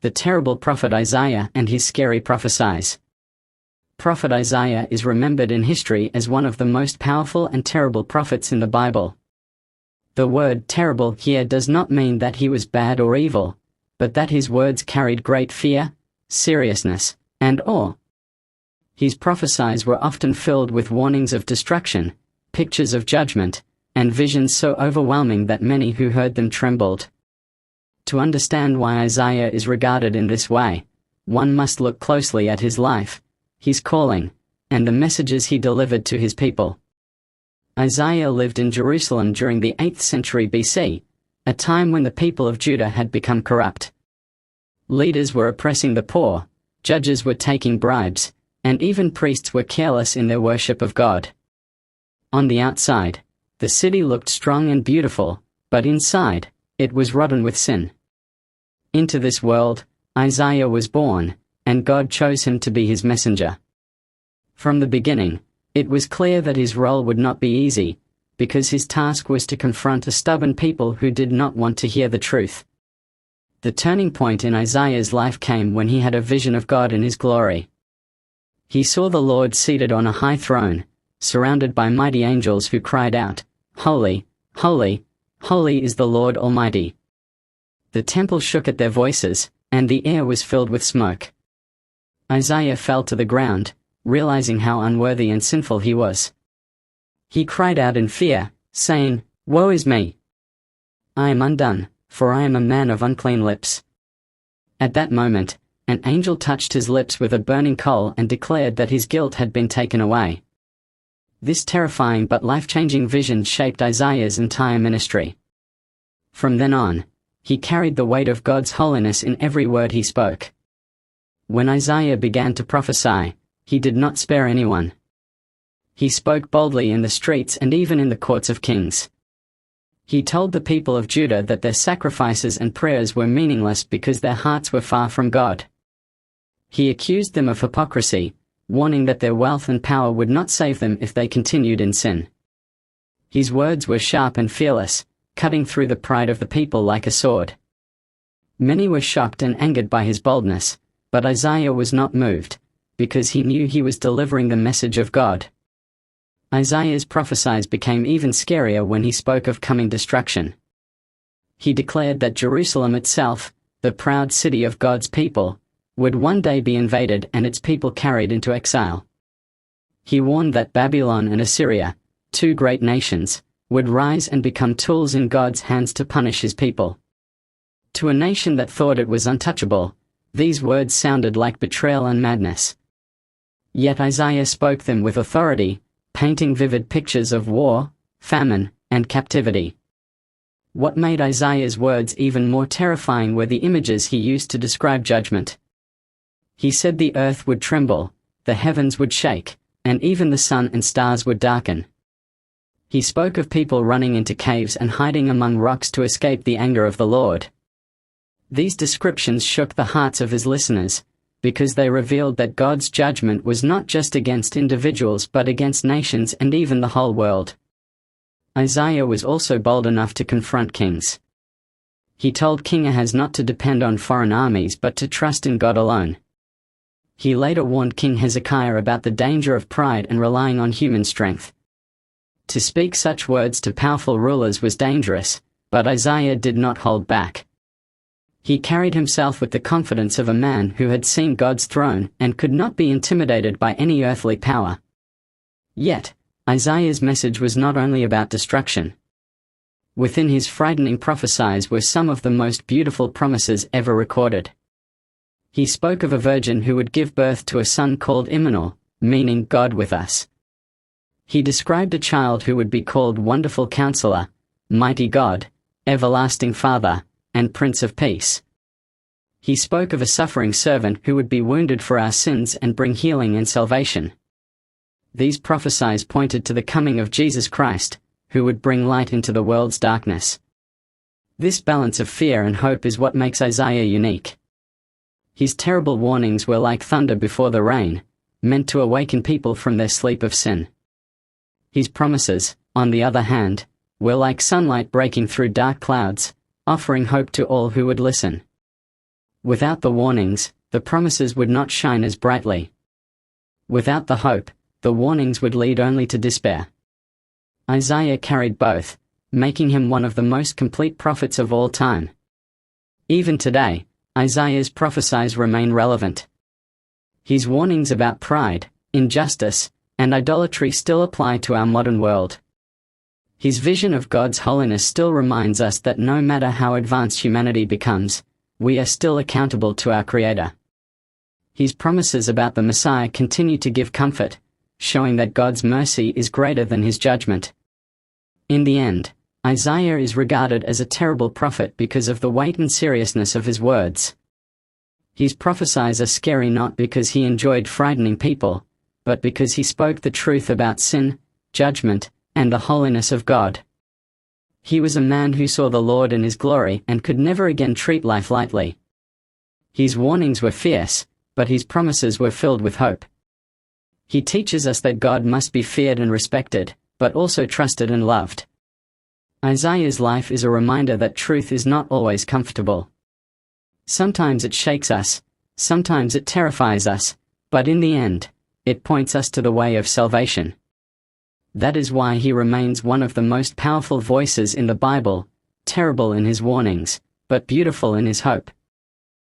the terrible prophet Isaiah and his scary prophecies. Prophet Isaiah is remembered in history as one of the most powerful and terrible prophets in the Bible. The word terrible here does not mean that he was bad or evil, but that his words carried great fear, seriousness, and awe. His prophecies were often filled with warnings of destruction, pictures of judgment, and visions so overwhelming that many who heard them trembled. To understand why Isaiah is regarded in this way, one must look closely at his life, his calling, and the messages he delivered to his people. Isaiah lived in Jerusalem during the 8th century BC, a time when the people of Judah had become corrupt. Leaders were oppressing the poor, judges were taking bribes, and even priests were careless in their worship of God. On the outside, the city looked strong and beautiful, but inside, it was rotten with sin. Into this world, Isaiah was born, and God chose him to be his messenger. From the beginning, it was clear that his role would not be easy, because his task was to confront a stubborn people who did not want to hear the truth. The turning point in Isaiah's life came when he had a vision of God in his glory. He saw the Lord seated on a high throne, surrounded by mighty angels who cried out, "Holy, holy, holy is the Lord Almighty." The temple shook at their voices, and the air was filled with smoke. Isaiah fell to the ground, realizing how unworthy and sinful he was. He cried out in fear, saying, "Woe is me! I am undone, for I am a man of unclean lips." At that moment, an angel touched his lips with a burning coal and declared that his guilt had been taken away. This terrifying but life-changing vision shaped Isaiah's entire ministry. From then on, he carried the weight of God's holiness in every word he spoke. When Isaiah began to prophesy, he did not spare anyone. He spoke boldly in the streets and even in the courts of kings. He told the people of Judah that their sacrifices and prayers were meaningless because their hearts were far from God. He accused them of hypocrisy, warning that their wealth and power would not save them if they continued in sin. His words were sharp and fearless, cutting through the pride of the people like a sword. Many were shocked and angered by his boldness, but Isaiah was not moved, because he knew he was delivering the message of God. Isaiah's prophecies became even scarier when he spoke of coming destruction. He declared that Jerusalem itself, the proud city of God's people, would one day be invaded and its people carried into exile. He warned that Babylon and Assyria, two great nations, would rise and become tools in God's hands to punish his people. To a nation that thought it was untouchable, these words sounded like betrayal and madness. Yet Isaiah spoke them with authority, painting vivid pictures of war, famine, and captivity. What made Isaiah's words even more terrifying were the images he used to describe judgment. He said the earth would tremble, the heavens would shake, and even the sun and stars would darken. He spoke of people running into caves and hiding among rocks to escape the anger of the Lord. These descriptions shook the hearts of his listeners, because they revealed that God's judgment was not just against individuals but against nations and even the whole world. Isaiah was also bold enough to confront kings. He told King Ahaz not to depend on foreign armies but to trust in God alone. He later warned King Hezekiah about the danger of pride and relying on human strength. To speak such words to powerful rulers was dangerous, but Isaiah did not hold back. He carried himself with the confidence of a man who had seen God's throne and could not be intimidated by any earthly power. Yet, Isaiah's message was not only about destruction. Within his frightening prophecies were some of the most beautiful promises ever recorded. He spoke of a virgin who would give birth to a son called Immanuel, meaning God with us. He described a child who would be called Wonderful Counselor, Mighty God, Everlasting Father, and Prince of Peace. He spoke of a suffering servant who would be wounded for our sins and bring healing and salvation. These prophecies pointed to the coming of Jesus Christ, who would bring light into the world's darkness. This balance of fear and hope is what makes Isaiah unique. His terrible warnings were like thunder before the rain, meant to awaken people from their sleep of sin. His promises, on the other hand, were like sunlight breaking through dark clouds, offering hope to all who would listen. Without the warnings, the promises would not shine as brightly. Without the hope, the warnings would lead only to despair. Isaiah carried both, making him one of the most complete prophets of all time. Even today, Isaiah's prophecies remain relevant. His warnings about pride, injustice, and idolatry still apply to our modern world. His vision of God's holiness still reminds us that no matter how advanced humanity becomes, we are still accountable to our Creator. His promises about the Messiah continue to give comfort, showing that God's mercy is greater than his judgment. In the end, Isaiah is regarded as a terrible prophet because of the weight and seriousness of his words. His prophecies are scary not because he enjoyed frightening people, but because he spoke the truth about sin, judgment, and the holiness of God. He was a man who saw the Lord in his glory and could never again treat life lightly. His warnings were fierce, but his promises were filled with hope. He teaches us that God must be feared and respected, but also trusted and loved. Isaiah's life is a reminder that truth is not always comfortable. Sometimes it shakes us, sometimes it terrifies us, but in the end, it points us to the way of salvation. That is why he remains one of the most powerful voices in the Bible, terrible in his warnings, but beautiful in his hope.